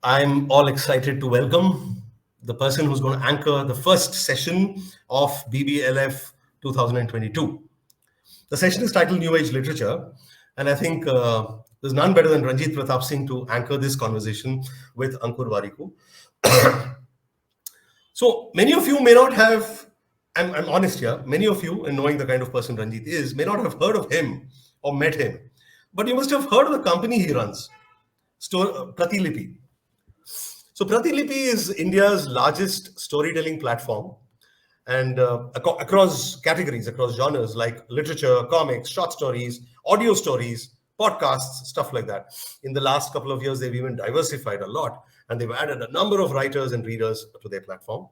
I'm all excited to welcome the person who's going to anchor the first session of BBLF 2022. The session is titled New Age Literature, and I think there's none better than Ranjeet Pratap Singh to anchor this conversation with Ankur Warikoo. So many of you may not have, I'm honest here, many of you, in knowing the kind of person Ranjeet is, may not have heard of him or met him, but you must have heard of the company he runs, Pratilipi. So Pratilipi is India's largest storytelling platform, and across categories, across genres like literature, comics, short stories, audio stories, podcasts, stuff like that. In the last couple of years, they've even diversified a lot, and they've added a number of writers and readers to their platform.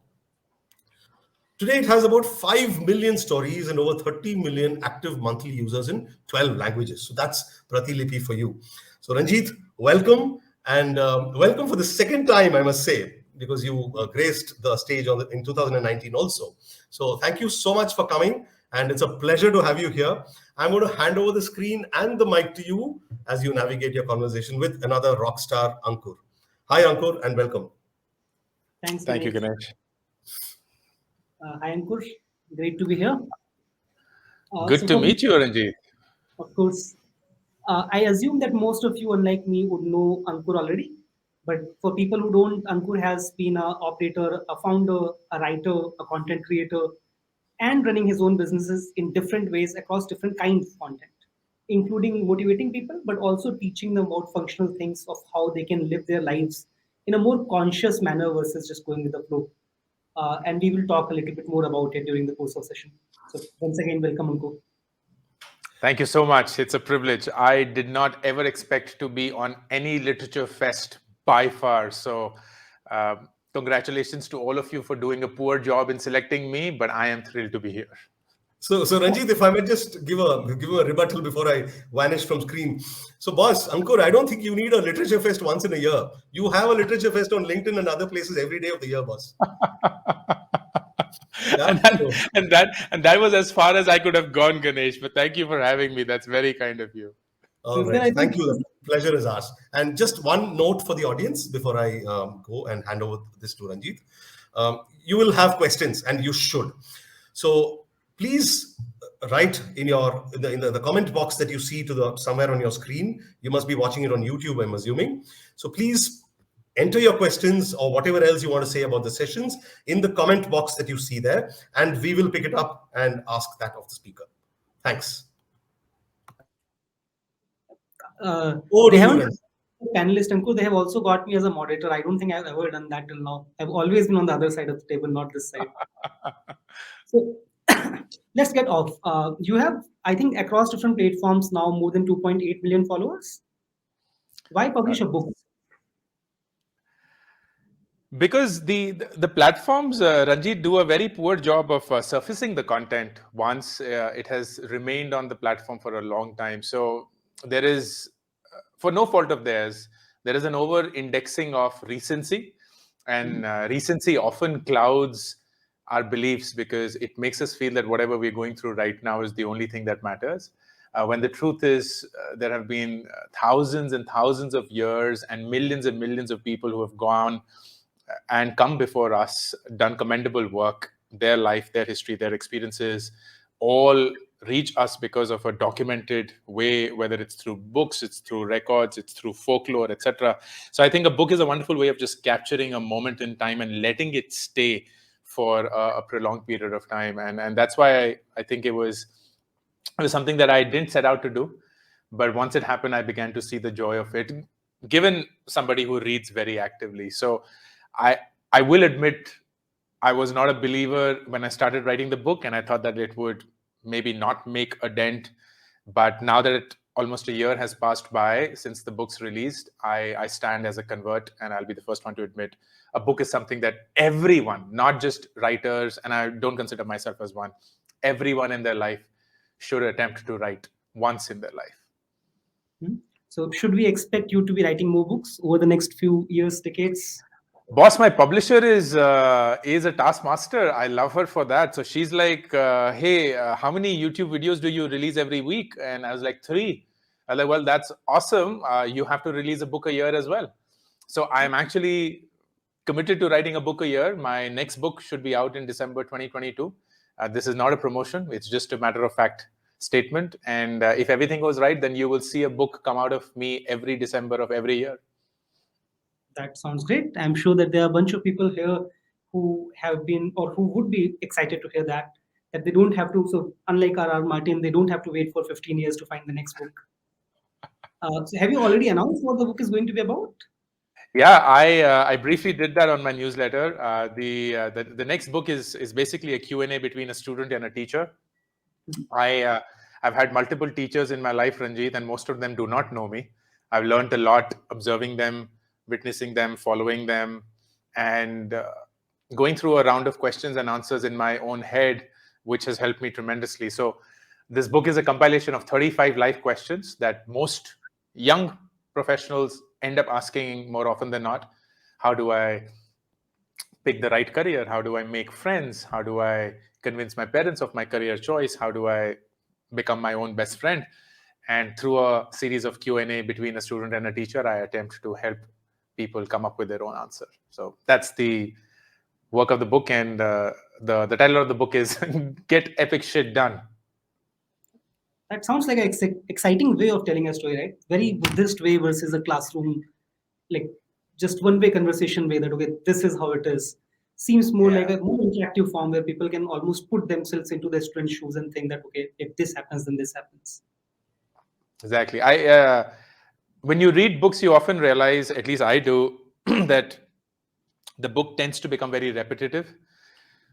Today, it has about 5 million stories and over 30 million active monthly users in 12 languages. So that's Pratilipi for you. So Ranjeet, welcome. And welcome for the second time, I must say, because you graced the stage in 2019 also. So thank you so much for coming. And it's a pleasure to have you here. I'm going to hand over the screen and the mic to you as you navigate your conversation with another rock star, Ankur. Hi, Ankur, and welcome. Thanks, Thank you, Ganesh. Ganesh. Hi, Ankur. Great to be here. Good to meet you, Ranjeet. Of course, I assume that most of you, unlike me, would know Ankur already. But for people who don't, Ankur has been an operator, a founder, a writer, a content creator, and running his own businesses in different ways across different kinds of content, including motivating people, but also teaching them about functional things of how they can live their lives in a more conscious manner versus just going with the flow. And we will talk a little bit more about it during the course of session. So once again, welcome, Ankur. Thank you so much. It's a privilege. I did not ever expect to be on any literature fest by far. So congratulations to all of you for doing a poor job in selecting me, but I am thrilled to be here. So Ranjeet, if I may just give a rebuttal before I vanish from screen. So boss, Ankur, I don't think you need a literature fest once in a year. You have a literature fest on LinkedIn and other places every day of the year, boss. Yeah, and that was as far as I could have gone, Ganesh. But thank you for having me. That's very kind of you. All right. Thank you. The pleasure is ours. And just one note for the audience before I go and hand over this to Ranjeet. You will have questions, and you should. So please write in the comment box that you see somewhere on your screen. You must be watching it on YouTube, I'm assuming. So please enter your questions or whatever else you want to say about the sessions in the comment box that you see there, and we will pick it up and ask that of the speaker. Thanks. They haven't panelist, Ankur. They have also got me as a moderator. I don't think I've ever done that till now. I've always been on the other side of the table, not this side. So let's get off. You have, I think, across different platforms now more than 2.8 million followers. Why publish a book? Because the platforms, Ranjeet, do a very poor job of surfacing the content once it has remained on the platform for a long time. So there is, for no fault of theirs, there is an over-indexing of recency. And recency often clouds our beliefs because it makes us feel that whatever we're going through right now is the only thing that matters. When the truth is, there have been thousands and thousands of years and millions of people who have gone and come before us, done commendable work, their life, their history, their experiences, all reach us because of a documented way, whether it's through books, it's through records, it's through folklore, etc. So I think a book is a wonderful way of just capturing a moment in time and letting it stay for a prolonged period of time. And that's why I think it was something that I didn't set out to do. But once it happened, I began to see the joy of it, given somebody who reads very actively. So I will admit I was not a believer when I started writing the book, and I thought that it would maybe not make a dent. But now that almost a year has passed by since the book's released, I stand as a convert, and I'll be the first one to admit a book is something that everyone, not just writers, and I don't consider myself as one, everyone in their life should attempt to write once in their life. So should we expect you to be writing more books over the next few years, decades? Boss, my publisher is a taskmaster. I love her for that. So she's like, hey, how many YouTube videos do you release every week? And I was like, 3. I was like, well, that's awesome. You have to release a book a year as well. So I'm actually committed to writing a book a year. My next book should be out in December 2022. This is not a promotion. It's just a matter of fact statement. And if everything goes right, then you will see a book come out of me every December of every year. That sounds great. I'm sure that there are a bunch of people here who have been or who would be excited to hear that they don't have to. So unlike R.R. Martin, they don't have to wait for 15 years to find the next book. So have you already announced what the book is going to be about? Yeah, I briefly did that on my newsletter. The next book is basically a Q&A between a student and a teacher. I've had multiple teachers in my life, Ranjeet, and most of them do not know me. I've learned a lot observing them, witnessing them, following them, and going through a round of questions and answers in my own head, which has helped me tremendously. So this book is a compilation of 35 life questions that most young professionals end up asking more often than not. How do I pick the right career? How do I make friends? How do I convince my parents of my career choice? How do I become my own best friend? And through a series of Q&A between a student and a teacher, I attempt to help people come up with their own answer. So that's the work of the book. And the title of the book is Get Epic Shit Done. That sounds like an exciting way of telling a story, right? Very Buddhist way versus a classroom, like just one-way conversation way that, okay, this is how it is. Seems more like a more interactive form where people can almost put themselves into their student's shoes and think that, okay, if this happens, then this happens. Exactly. When you read books, you often realize, at least I do, that the book tends to become very repetitive.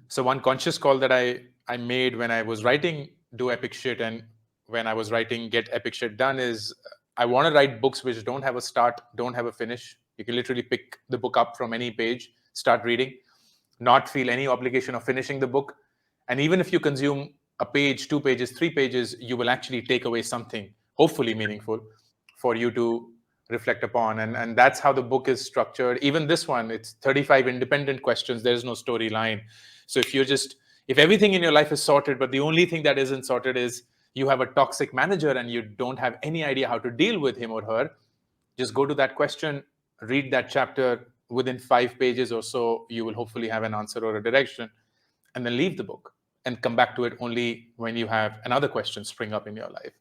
So one conscious call that I made when I was writing Do Epic Shit and when I was writing Get Epic Shit Done is I want to write books which don't have a start, don't have a finish. You can literally pick the book up from any page, start reading, not feel any obligation of finishing the book. And even if you consume a page, 2 pages, 3 pages, you will actually take away something, hopefully meaningful, for you to reflect upon. And that's how the book is structured. Even this one, it's 35 independent questions. There's no storyline. So if everything in your life is sorted, but the only thing that isn't sorted is you have a toxic manager and you don't have any idea how to deal with him or her, just go to that question, read that chapter. Within 5 pages or so, you will hopefully have an answer or a direction, and then leave the book and come back to it only when you have another question spring up in your life.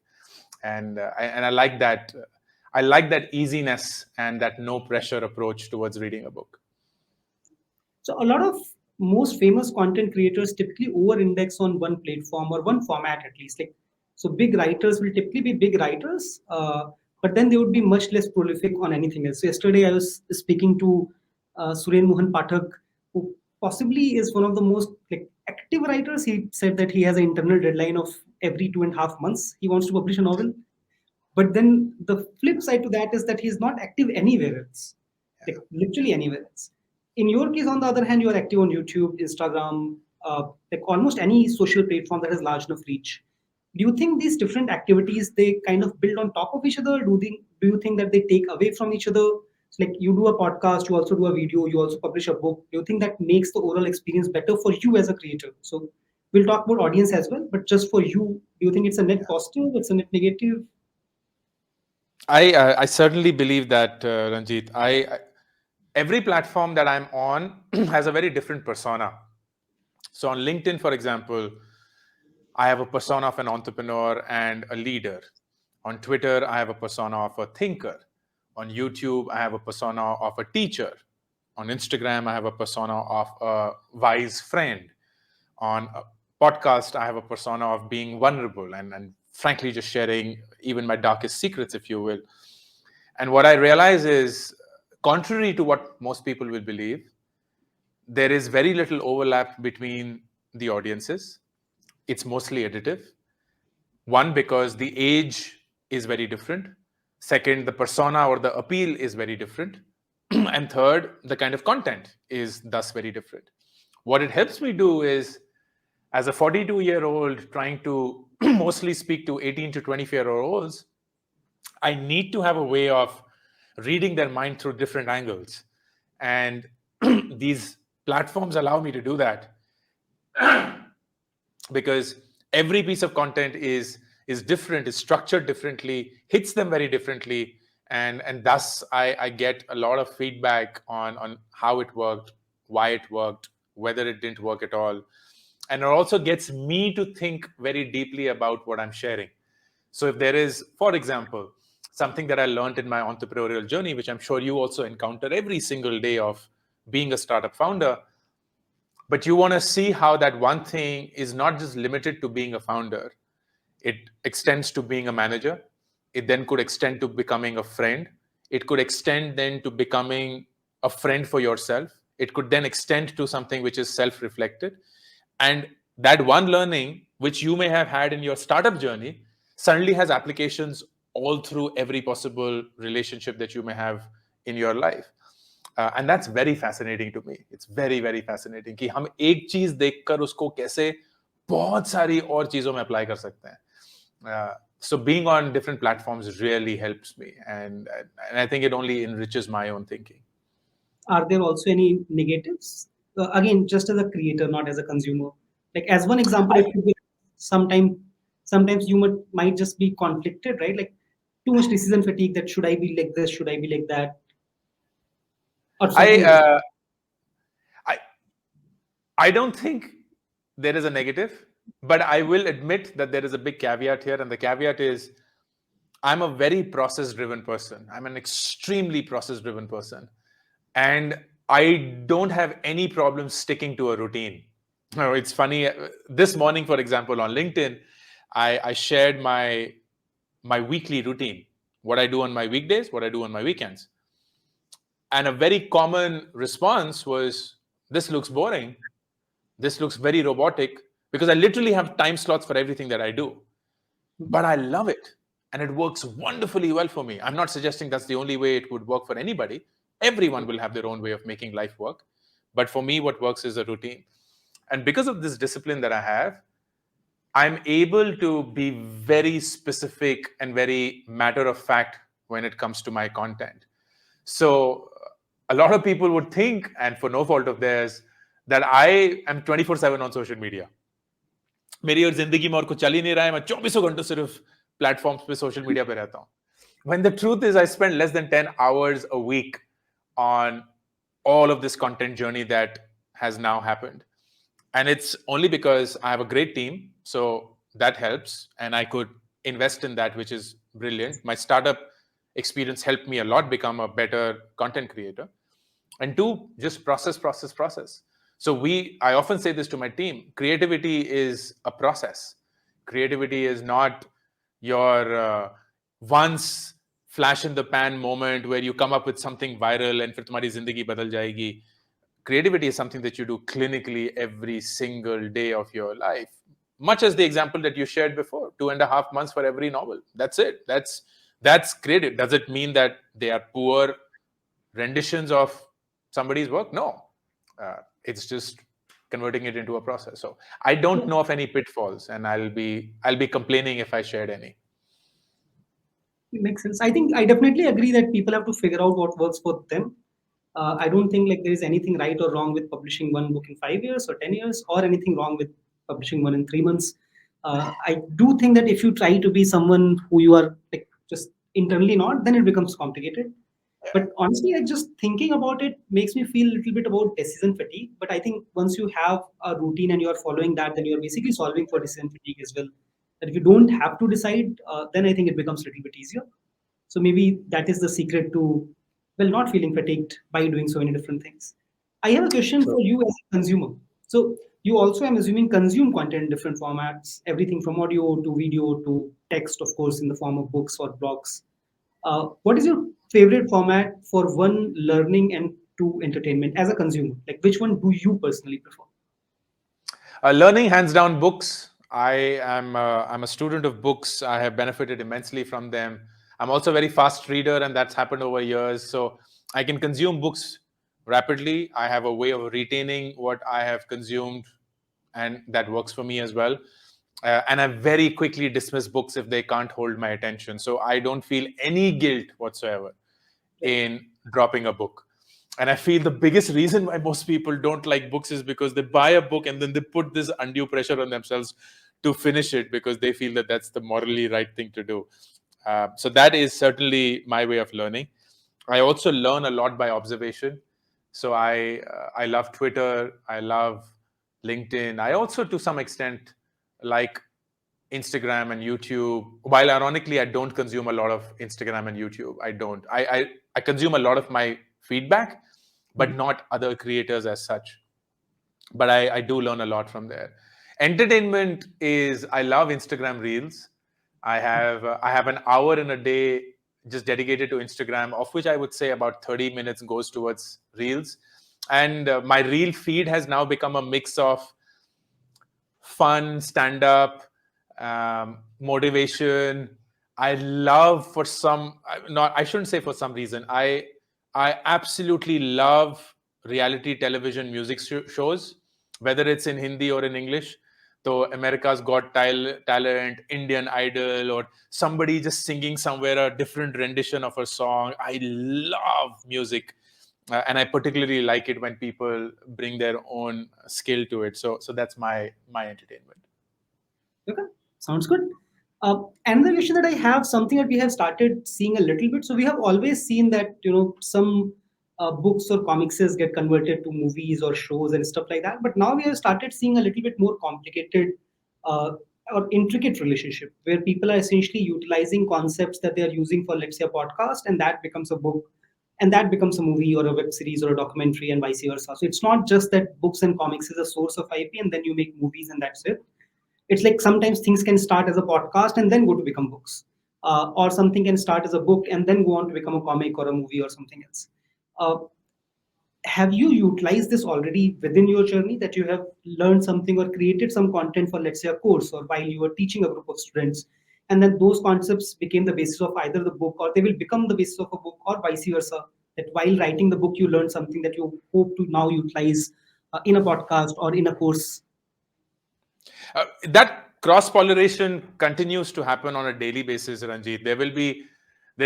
And I like that. I like that easiness and that no pressure approach towards reading a book. So a lot of most famous content creators typically over-index on one platform or one format at least. Like, so big writers will typically be big writers, but then they would be much less prolific on anything else. So yesterday I was speaking to Suren Mohan Pathak, who possibly is one of the most like active writers. He said that he has an internal deadline of every 2.5 months. He wants to publish a novel. But then the flip side to that is that he's not active anywhere else, like literally anywhere else. In your case, on the other hand, you are active on YouTube, Instagram, like almost any social platform that has large enough reach. Do you think these different activities they kind of build on top of each other? Do you think that they take away from each other? So like you do a podcast, you also do a video, you also publish a book. Do you think that makes the overall experience better for you as a creator? So we'll talk about audience as well, but just for you, do you think it's a net positive? It's a net negative? I certainly believe that, Ranjeet. Every platform that I'm on has a very different persona. So on LinkedIn, for example, I have a persona of an entrepreneur and a leader. On Twitter, I have a persona of a thinker. On YouTube, I have a persona of a teacher. On Instagram, I have a persona of a wise friend. On a podcast, I have a persona of being vulnerable and frankly just sharing even my darkest secrets, if you will. And what I realize is, contrary to what most people will believe, there is very little overlap between the audiences. It's mostly additive. One, because the age is very different. Second, the persona or the appeal is very different. And third, the kind of content is thus very different. What it helps me do is, as a 42-year-old trying to mostly speak to 18 to 24-year-olds, I need to have a way of reading their mind through different angles. And these platforms allow me to do that because every piece of content is different, is structured differently, hits them very differently. and thus I get a lot of feedback on how it worked, why it worked, whether it didn't work at all. And it also gets me to think very deeply about what I'm sharing. So if there is, for example, something that I learned in my entrepreneurial journey, which I'm sure you also encounter every single day of being a startup founder, but you want to see how that one thing is not just limited to being a founder. It extends to being a manager. It then could extend to becoming a friend. It could extend then to becoming a friend for yourself. It could then extend to something which is self-reflected. And that one learning, which you may have had in your startup journey, suddenly has applications all through every possible relationship that you may have in your life. And that's very fascinating to me. It's very, very fascinating कि हम एक चीज देखकर उसको कैसे बहुत सारी और चीजों में apply कर सकते हैं. So being on different platforms really helps me, and I think it only enriches my own thinking. Are there also any negatives? Again, just as a creator, not as a consumer. Like as one example, it could be sometimes you might just be conflicted, right? Like too much decision fatigue. That should I be like this? Should I be like that? Or something else. I I don't think there is a negative, but I will admit that there is a big caveat here, and the caveat is I'm a very process-driven person. I'm an extremely process-driven person, and I don't have any problem sticking to a routine. No, it's funny. This morning, for example, on LinkedIn, I shared my weekly routine, what I do on my weekdays, what I do on my weekends. And a very common response was, this looks boring. This looks very robotic, because I literally have time slots for everything that I do. But I love it. And it works wonderfully well for me. I'm not suggesting that's the only way it would work for anybody. Everyone will have their own way of making life work. But for me, what works is a routine. And because of this discipline that I have, I'm able to be very specific and very matter of fact when it comes to my content. So a lot of people would think, and for no fault of theirs, that I am 24/7 on social media. मेरी और जिंदगी में और कुछ चल ही नहीं रहा है, मैं 24 घंटों सिर्फ प्लेटफॉर्म्स पे सोशल मीडिया पे रहता हूँ. When the truth is, I spend less than 10 hours a week on all of this content journey that has now happened. And it's only because I have a great team, so that helps, and I could invest in that, which is brilliant. My startup experience helped me a lot become a better content creator. And two, just process. So I often say this to my team: creativity is a process. Creativity is not your once flash in the pan moment where you come up with something viral and फिर तुम्हारी जिंदगी बदल जाएगी. Creativity is something that you do clinically every single day of your life. Much as the example that you shared before, 2.5 months for every novel. That's it. That's creative. Does it mean that they are poor renditions of somebody's work? No. It's just converting it into a process. So I don't know of any pitfalls, and I'll be complaining if I shared any. It makes sense. I think I definitely agree that people have to figure out what works for them. I don't think like there is anything right or wrong with publishing one book in 5 years or 10 years, or anything wrong with publishing one in 3 months. I do think that if you try to be someone who you are like just internally not, then it becomes complicated. But honestly, like just thinking about it makes me feel a little bit about decision fatigue. But I think once you have a routine and you're following that, then you're basically solving for decision fatigue as well. That if you don't have to decide, then I think it becomes a little bit easier. So maybe that is the secret to, well, not feeling fatigued by doing so many different things. I have a question for you as a consumer. So you also, I'm assuming, consume content in different formats, everything from audio to video to text, of course, in the form of books or blogs. What is your favorite format for one, learning, and two, entertainment as a consumer? Like which one do you personally prefer? Learning, hands down, books. I'm a student of books. I have benefited immensely from them. I'm also a very fast reader, and that's happened over years. So I can consume books rapidly. I have a way of retaining what I have consumed, and that works for me as well. And I very quickly dismiss books if they can't hold my attention. So I don't feel any guilt whatsoever in dropping a book. And I feel the biggest reason why most people don't like books is because they buy a book and then they put this undue pressure on themselves to finish it because they feel that that's the morally right thing to do. So that is certainly my way of learning. I also learn a lot by observation. So I love Twitter. I love LinkedIn. I also, to some extent, like Instagram and YouTube. While ironically, I don't consume a lot of Instagram and YouTube. I don't. I consume a lot of my feedback, but not other creators as such. But I do learn a lot from there. Entertainment is, I love Instagram Reels. I have an hour in a day just dedicated to Instagram, of which I would say about 30 minutes goes towards Reels. And my Reel feed has now become a mix of fun, stand up, motivation. I love for some, not, I shouldn't say for some reason. I absolutely love reality television music shows, whether it's in Hindi or in English. So America's Got Talent, Indian Idol, or somebody just singing somewhere a different rendition of a song. I love music, and I particularly like it when people bring their own skill to it. So that's my entertainment. Okay, sounds good. Another question that I have, something that we have started seeing a little bit. So we have always seen that some books or comicses get converted to movies or shows and stuff like that. But now we have started seeing a little bit more complicated uh, or intricate relationship where people are essentially utilizing concepts that they are using for, let's say, a podcast, and that becomes a book, and that becomes a movie or a web series or a documentary, and vice versa. So it's not just that books and comics is a source of IP, and then you make movies and that's it. It's like sometimes things can start as a podcast and then go to become books, or something can start as a book and then go on to become a comic or a movie or something else. uh, have you utilized this already within your journey, that you have learned something or created some content for, let's say, a course, or while you were teaching a group of students, and then those concepts became the basis of either the book, or they will become the basis of a book, or vice versa, that while writing the book you learned something that you hope to now utilize in a podcast or in a course? That cross pollination continues to happen on a daily basis, Ranjit. There'll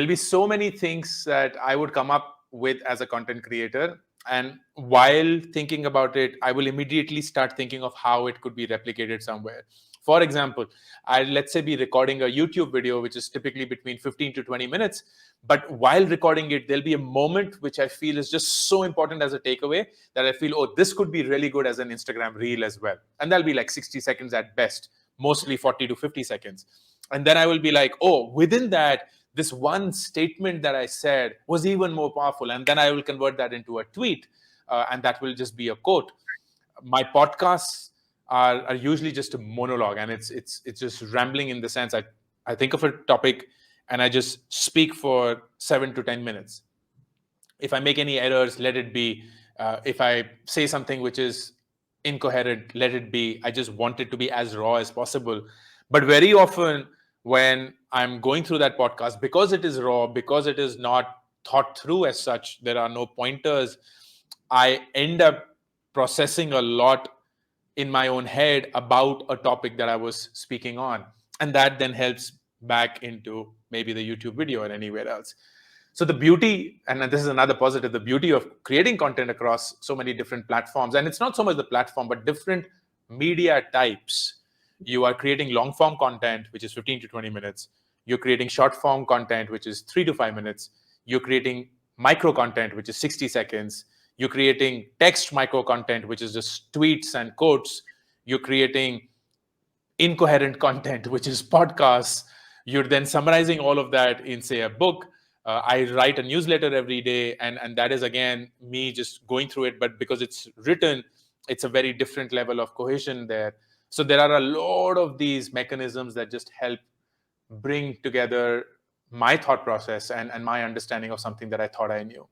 be so many things that I would come up with as a content creator, and while thinking about it, I will immediately start thinking of how it could be replicated somewhere. For example, I, let's say, be recording a YouTube video which is typically between 15 to 20 minutes, but while recording it, there'll be a moment which I feel is just so important as a takeaway that I feel, oh, this could be really good as an Instagram reel as well. And that'll be like 60 seconds at best, mostly 40 to 50 seconds. And then I will be like, oh, within that, this one statement that I said was even more powerful. And then I will convert that into a tweet, and that will just be a quote. My podcasts are usually just a monologue, and it's just rambling in the sense I think of a topic and I just speak for 7 to 10 minutes. If I make any errors, let it be. If I say something which is incoherent, let it be. I just want it to be as raw as possible. But very often, when I'm going through that podcast, because it is raw, because it is not thought through as such, there are no pointers, I end up processing a lot in my own head about a topic that I was speaking on. And that then helps back into maybe the YouTube video or anywhere else. So the beauty, and this is another positive, the beauty of creating content across so many different platforms, and it's not so much the platform, but different media types. You are creating long form content, which is 15 to 20 minutes. You're creating short form content, which is 3 to 5 minutes. You're creating micro content, which is 60 seconds. You're creating text micro content, which is just tweets and quotes. You're creating incoherent content, which is podcasts. You're then summarizing all of that in, say, a book. I write a newsletter every day, and that is, again, me just going through it. But because it's written, it's a very different level of cohesion there. So there are a lot of these mechanisms that just help bring together my thought process and my understanding of something that I thought I knew.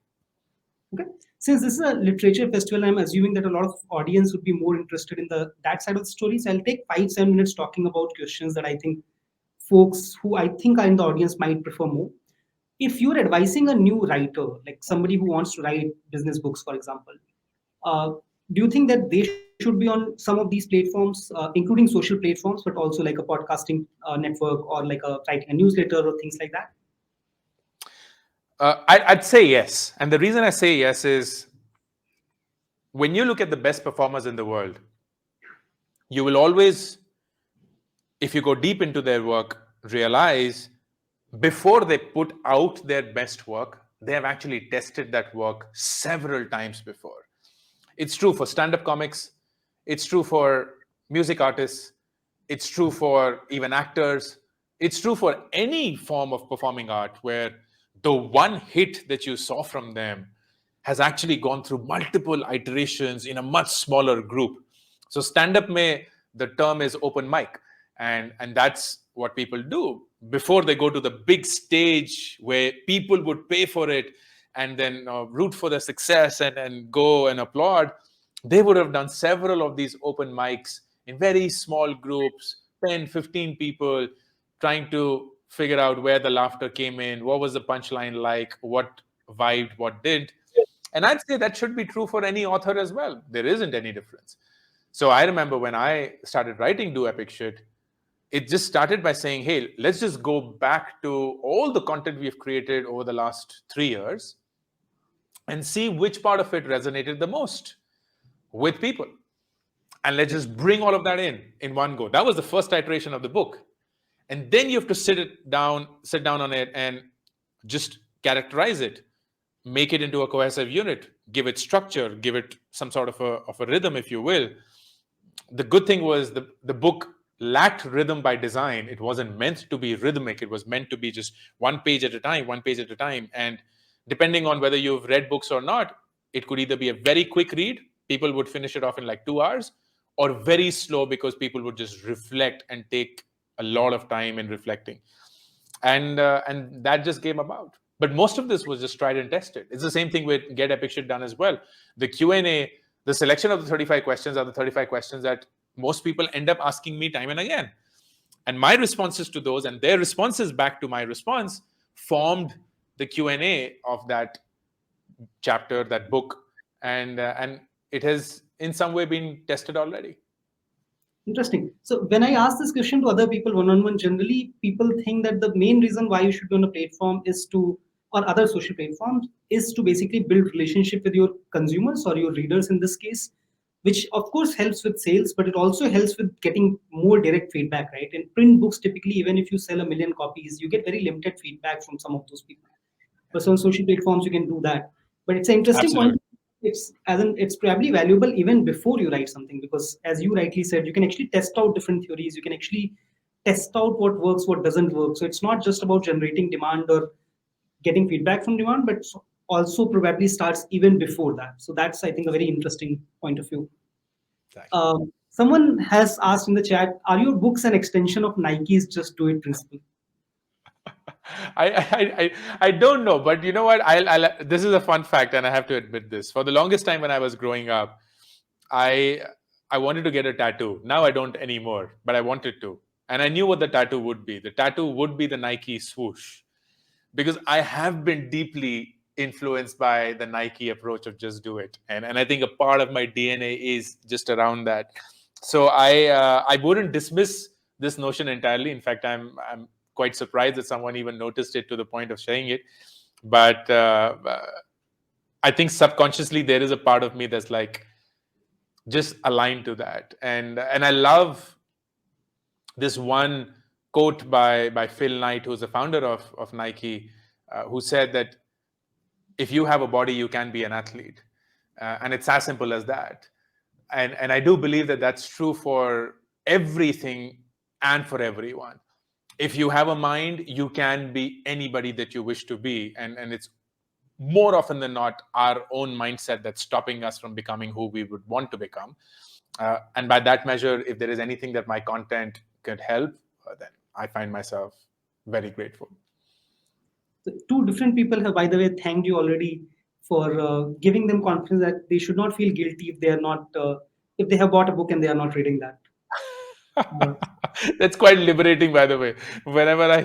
Okay. Since this is a literature festival, I'm assuming that a lot of audience would be more interested in the that side of the stories. I'll take 5-7 minutes talking about questions that I think folks who I think are in the audience might prefer more. If you're advising a new writer, like somebody who wants to write business books, for example, uh, do you think that they should be on some of these platforms, including social platforms, but also like a podcasting network, or like a writing a newsletter or things like that? I'd say yes. And the reason I say yes is when you look at the best performers in the world, you will always, if you go deep into their work, realize before they put out their best work, they have actually tested that work several times before. It's true for stand-up comics, it's true for music artists, it's true for even actors, it's true for any form of performing art where the one hit that you saw from them has actually gone through multiple iterations in a much smaller group. So stand-up may, the term is open mic, and that's what people do before they go to the big stage where people would pay for it and then root for the success and go and applaud. They would have done several of these open mics in very small groups, 10, 15 people, trying to figure out where the laughter came in, what was the punchline like, what vibed, what did. And I'd say that should be true for any author as well. There isn't any difference. So I remember when I started writing Do Epic Shit, it just started by saying, hey, let's just go back to all the content we've created over the last 3 years and see which part of it resonated the most with people. And let's just bring all of that in one go. That was the first iteration of the book. And then you have to sit down on it and just characterize it, make it into a cohesive unit, give it structure, give it some sort of a rhythm, if you will. The good thing was the book lacked rhythm by design. It wasn't meant to be rhythmic. It was meant to be just one page at a time. And depending on whether you've read books or not, it could either be a very quick read, people would finish it off in like 2 hours, or very slow because people would just reflect and take a lot of time in reflecting. And that just came about. But most of this was just tried and tested. It's the same thing with Get Epic Shit Done as well. The Q&A, the selection of the 35 questions are the 35 questions that most people end up asking me time and again. And my responses to those and their responses back to my response formed the Q&A of that chapter, that book. And it has in some way been tested already. Interesting. So when I ask this question to other people one-on-one, generally people think that the main reason why you should be on a platform is to, or other social platforms, is to basically build relationship with your consumers or your readers in this case, which of course helps with sales, but it also helps with getting more direct feedback, right? In print books, typically, even if you sell 1 million copies, you get very limited feedback from some of those people. But on social platforms, you can do that. But it's an interesting Absolutely. point. It's probably valuable even before you write something, because as you rightly said, you can actually test out different theories. You can actually test out what works, what doesn't work. So it's not just about generating demand or getting feedback from demand, but also probably starts even before that. So that's, I think, a very interesting point of view. Someone has asked in the chat, are your books an extension of Nike's Just Do It principle? I don't know, but you know what? This is a fun fact, and I have to admit this. For the longest time when I was growing up, I wanted to get a tattoo. Now I don't anymore, but I wanted to. And I knew what the tattoo would be. The tattoo would be the Nike swoosh, because I have been deeply influenced by the Nike approach of just do it. And I think a part of my DNA is just around that. So I wouldn't dismiss this notion entirely. In fact, I'm quite surprised that someone even noticed it to the point of sharing it. But I think subconsciously there is a part of me that's like just aligned to that. And I love this one quote by Phil Knight, who's the founder of Nike, who said that if you have a body, you can be an athlete. And it's as simple as that. And I do believe that that's true for everything and for everyone. If you have a mind, you can be anybody that you wish to be. And it's more often than not our own mindset that's stopping us from becoming who we would want to become. And by that measure, if there is anything that my content could help, then I find myself very grateful. Two different people have, by the way, thanked you already for giving them confidence that they should not feel guilty if they are not, if they have bought a book and they are not reading that. That's quite liberating, by the way. Whenever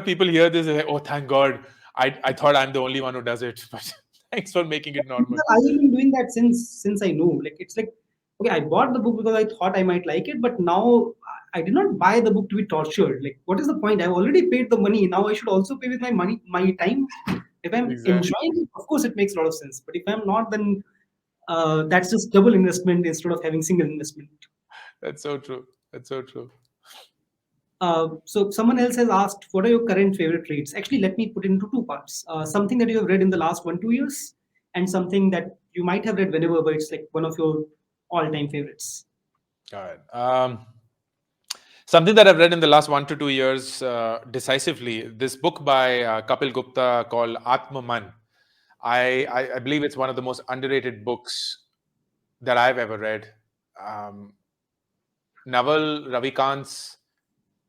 people hear this, they're like, oh, thank God. I thought I'm the only one who does it. But thanks for making it normal. I've been doing that since I know. Like, it's like, okay, I bought the book because I thought I might like it, but now I did not buy the book to be tortured. Like, what is the point? I've already paid the money. Now I should also pay with my money, my time. If I'm enjoying it, of course, it makes a lot of sense. But if I'm not, then that's just double investment instead of having single investment. That's so true. That's so true. So someone else has asked, what are your current favorite reads? Actually, let me put it into two parts. Something that you have read in the last 1-2 years, and something that you might have read whenever, but it's like one of your all-time favorites. All right. Something that I've read in the last 1 to 2 years decisively, this book by Kapil Gupta called Atmamun. I believe it's one of the most underrated books that I've ever read. Um, Naval Ravikant's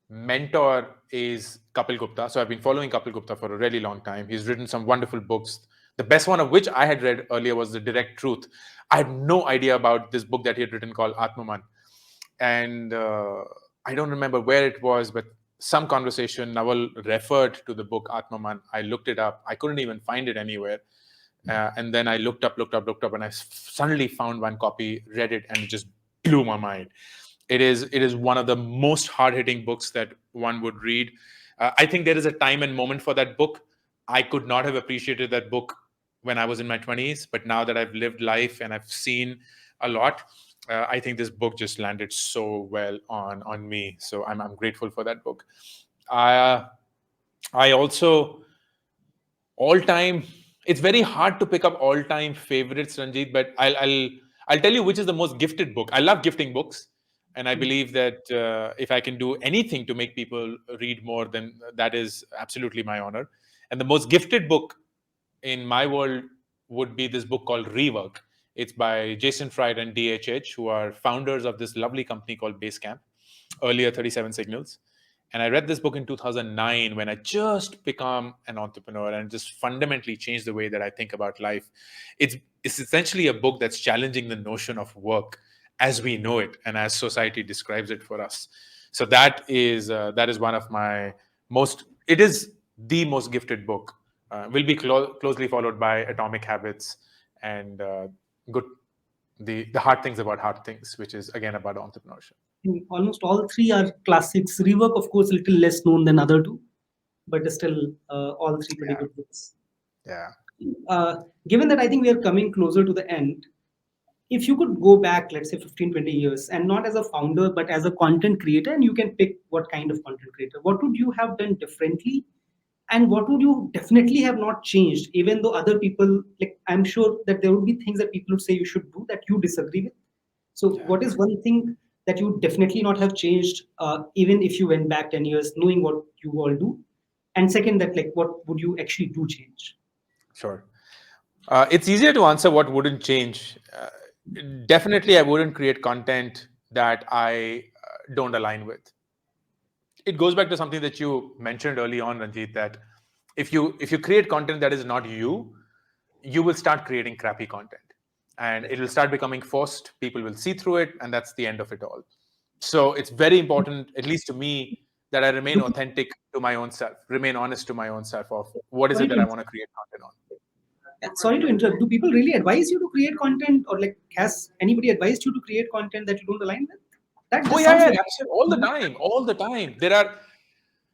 mentor is Kapil Gupta. So I've been following Kapil Gupta for a really long time. He's written some wonderful books. The best one of which I had read earlier was The Direct Truth. I had no idea about this book that he had written called Atmaman. And I don't remember where it was, but some conversation, Naval referred to the book Atmaman. I looked it up. I couldn't even find it anywhere. And then I looked up, and I suddenly found one copy, read it, and it just blew my mind. It is one of the most hard-hitting books that one would read. I think there is a time and moment for that book. I could not have appreciated that book when I was in my 20s, but now that I've lived life and I've seen a lot, I think this book just landed so well on me. So I'm grateful for that book. I also all-time. It's very hard to pick up all-time favorites, Ranjit, but I'll tell you which is the most gifted book. I love gifting books, and I believe that if I can do anything to make people read more, then that is absolutely my honor. And the most gifted book in my world would be this book called Rework. It's by Jason Fried and DHH, who are founders of this lovely company called Basecamp, earlier 37 Signals. And I read this book in 2009 when I just become an entrepreneur and just fundamentally changed the way that I think about life. It's essentially a book that's challenging the notion of work as we know it and as society describes it for us. So that is one of my most. It is the most gifted book. Will be closely followed by Atomic Habits and good the hard things about hard things, which is again about entrepreneurship. Almost all three are classics. Rework, of course, a little less known than other two, but still all three pretty Yeah. good books. Yeah. Given that I think we are coming closer to the end, if you could go back, let's say 15, 20 years, and not as a founder, but as a content creator, and you can pick what kind of content creator, what would you have done differently? And what would you definitely have not changed, even though other people, like I'm sure that there would be things that people would say you should do that you disagree with. So, Yeah. what is one thing that you would definitely not have changed, even if you went back 10 years, knowing what you all do? And second, that like, what would you actually do change? Sure. It's easier to answer what wouldn't change. Definitely, I wouldn't create content that I don't align with. It goes back to something that you mentioned early on, Ranjit, that if you create content that is not you, you will start creating crappy content, and it will start becoming forced. People will see through it, and that's the end of it all. So it's very important, at least to me, that I remain Do, authentic to my own self, remain honest to my own self of what is sorry it to that I want to create content on. sorry to interrupt. Do people really advise you to create content, or like has anybody advised you to create content that you don't align with? That Oh just yeah, sounds yeah, like absolutely. All the time. There are,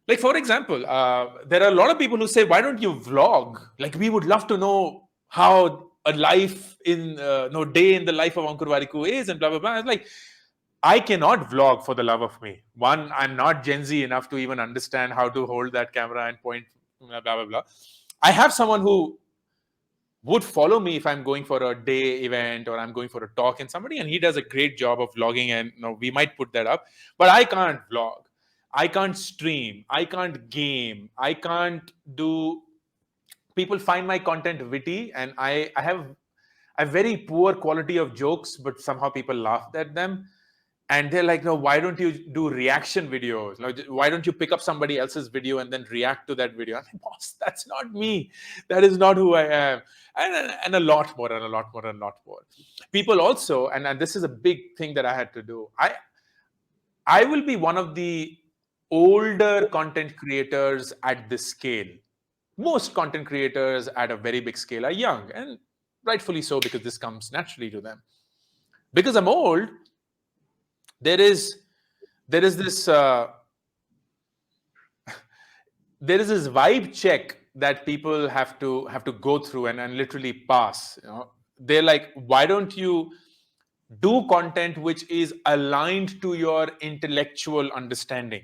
like, for example, there are a lot of people who say, "Why don't you vlog? Like, we would love to know how a life in no day in the life of Ankur Warikoo is," and blah blah blah. It's like, I cannot vlog for the love of me. One, I'm not Gen Z enough to even understand how to hold that camera and point, blah blah blah. I have someone who would follow me if I'm going for a day event or I'm going for a talk and somebody, and he does a great job of vlogging, and we might put that up, but I can't vlog. I can't stream. I can't game. I can't do. People find my content witty, and I have a very poor quality of jokes, but somehow people laughed at them. And they're like, no, why don't you do reaction videos? Like, why don't you pick up somebody else's video and then react to that video? I'm like, boss, that's not me. That is not who I am. And a lot more and a lot more and a lot more. People also, and this is a big thing that I had to do. I will be one of the older content creators at this scale. Most content creators at a very big scale are young, and rightfully so, because this comes naturally to them. Because I'm old, there is this there is this vibe check that people have to go through and literally pass. They're like, why don't you do content which is aligned to your intellectual understanding?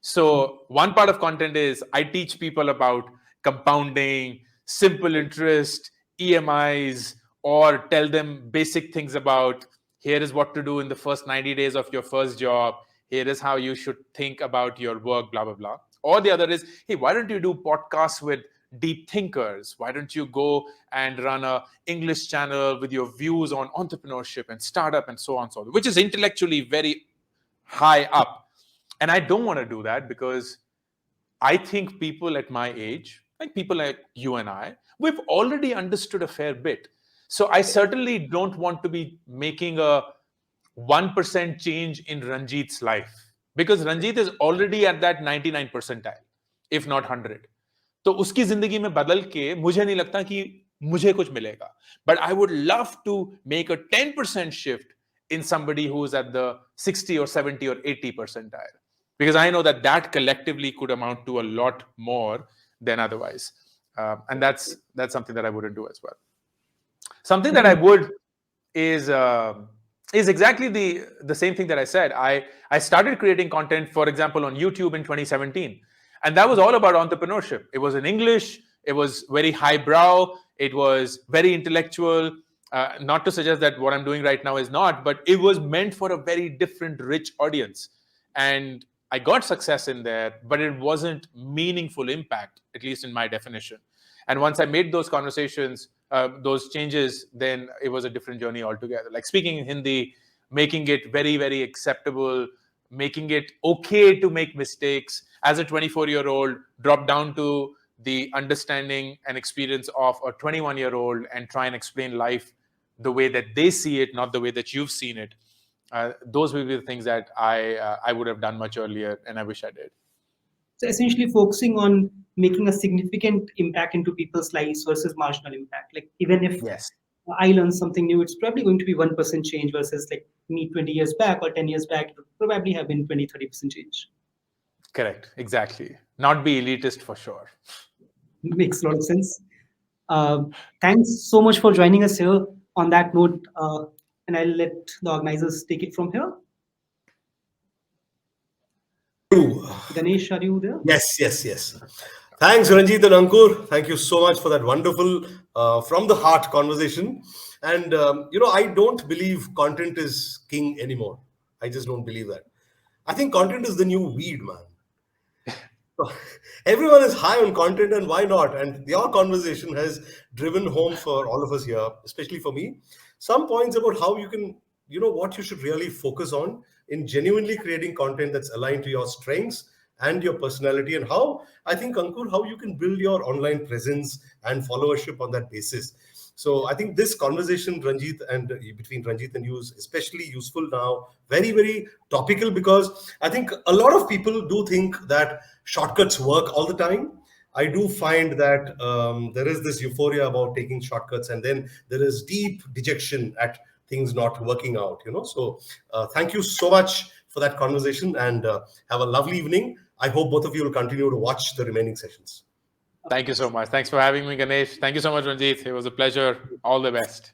So one part of content is I teach people about compounding, simple interest, EMIs, or tell them basic things about here is what to do in the first 90 days of your first job. Here is how you should think about your work, blah, blah, blah. Or the other is, hey, why don't you do podcasts with deep thinkers? Why don't you go and run a English channel with your views on entrepreneurship and startup and so on, so on, which is intellectually very high up. And I don't want to do that because I think people at my age, like people like you and I, we've already understood a fair bit. So I certainly don't want to be making a 1% change in Ranjit's life because Ranjit is already at that 99 percentile, if not 100. तो उसकी जिंदगी में बदल के मुझे नहीं लगता कि मुझे कुछ मिलेगा. But I would love to make a 10% shift in somebody who's at the 60 or 70 or 80 percentile. Because I know that that collectively could amount to a lot more than otherwise. And that's something that I wouldn't do as well. Something that I would is exactly the same thing that I said. I started creating content, for example, on YouTube in 2017. And that was all about entrepreneurship. It was in English. It was very highbrow. It was very intellectual. Not to suggest that what I'm doing right now is not, but it was meant for a very different, rich audience. And I got success in there, but it wasn't meaningful impact, at least in my definition. And once I made those conversations, those changes, then it was a different journey altogether. Like speaking in Hindi, making it very, very acceptable, making it okay to make mistakes. As a 24-year-old, drop down to the understanding and experience of a 21-year-old and try and explain life the way that they see it, not the way that you've seen it. Those will be the things that I would have done much earlier, and I wish I did. So essentially focusing on making a significant impact into people's lives versus marginal impact. Like even if I learn something new, it's probably going to be 1% change versus like me 20 years back or 10 years back, it would probably have been 20, 30% change. Correct. Exactly. Not be elitist for sure. Makes a lot of sense. Thanks so much for joining us here. On that note, and I'll let the organizers take it from here. Ganesh, are you there? Yes. Thanks, Ranjit and Ankur. Thank you so much for that wonderful, from the heart conversation. And, I don't believe content is king anymore. I just don't believe that. I think content is the new weed, man. Everyone is high on content, and why not? And your conversation has driven home for all of us here, especially for me, some points about how you can, what you should really focus on in genuinely creating content that's aligned to your strengths and your personality, and how, I think, Ankur, how you can build your online presence and followership on that basis. So I think this conversation, Ranjit, and between Ranjit and you is especially useful now, very, very topical, because I think a lot of people do think that shortcuts work all the time. I do find that there is this euphoria about taking shortcuts, and then there is deep dejection at things not working out, So thank you so much for that conversation, and have a lovely evening. I hope both of you will continue to watch the remaining sessions. Thank you so much. Thanks for having me, Ganesh. Thank you so much, Ranjit. It was a pleasure. All the best.